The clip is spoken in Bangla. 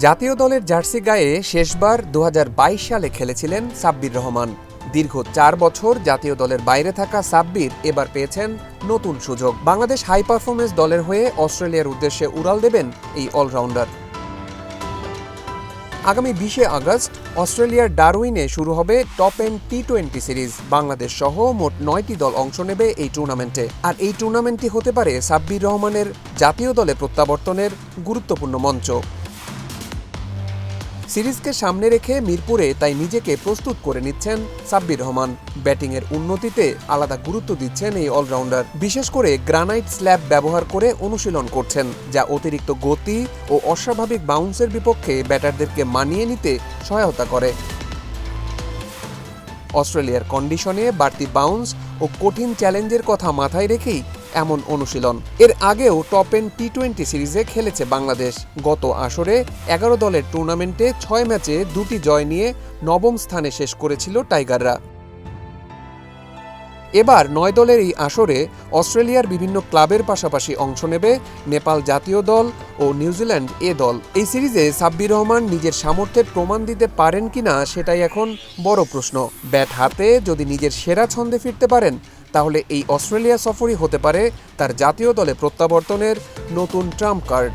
জাতীয় দলের জার্সি গায়ে শেষবার 2022 সালে খেলেছিলেন সাব্বির রহমান। দীর্ঘ 4 বছর জাতীয় দলের বাইরে থাকা সাব্বির এবার পেয়েছেন নতুন সুযোগ। বাংলাদেশ হাই পারফরমেন্স দলের হয়ে অস্ট্রেলিয়ার উদ্দেশ্যে উড়াল দেবেন এই অলরাউন্ডার। আগামী 20 আগস্ট অস্ট্রেলিয়ার ডারউইনে শুরু হবে টপ এন্ড টি20 সিরিজ। বাংলাদেশ সহ মোট 9টি দল অংশ নেবে এই টুর্নামেন্টে। আর এই টুর্নামেন্টটি হতে পারে সাব্বির রহমানের জাতীয় দলে প্রত্যাবর্তনের গুরুত্বপূর্ণ মঞ্চ। সিরিজকে সামনে রেখে মিরপুরে তাই নিজেকে প্রস্তুত করে নিচ্ছেন সাব্বির রহমান। ব্যাটিংয়ের উন্নতিতে আলাদা গুরুত্ব দিচ্ছেন এই অলরাউন্ডার। বিশেষ করে গ্রানাইট স্ল্যাব ব্যবহার করে অনুশীলন করছেন, যা অতিরিক্ত গতি ও অস্বাভাবিক বাউন্সের বিপক্ষে ব্যাটারদেরকে মানিয়ে নিতে সহায়তা করে। অস্ট্রেলিয়ার কন্ডিশনে বাড়তি বাউন্স ও কঠিন চ্যালেঞ্জের কথা মাথায় রেখেই এমন অনুশীলন। এর আগেও টপ এন্ড টি20 সিরিজে খেলেছে বাংলাদেশ। গত আসরে 11 দলের টুর্নামেন্টে 6 ম্যাচে 2টি জয় নিয়ে নবম স্থানে শেষ করেছিল টাইগাররা। এবার 9 দলের এই আসরে অস্ট্রেলিয়ার বিভিন্ন ক্লাবের পাশাপাশি অংশ নেবে নেপাল জাতীয় দল ও নিউজিল্যান্ড এ দল। এই সিরিজে সাব্বির রহমান নিজের সামর্থ্যের প্রমাণ দিতে পারেন কিনা সেটাই এখন বড় প্রশ্ন। ব্যাট হাতে যদি নিজের সেরা ছন্দে ফিরতে পারেন, তাহলে এই অস্ট্রেলিয়া সফরই হতে পারে তার জাতীয় দলে প্রত্যাবর্তনের নতুন ট্রাম্প কার্ড।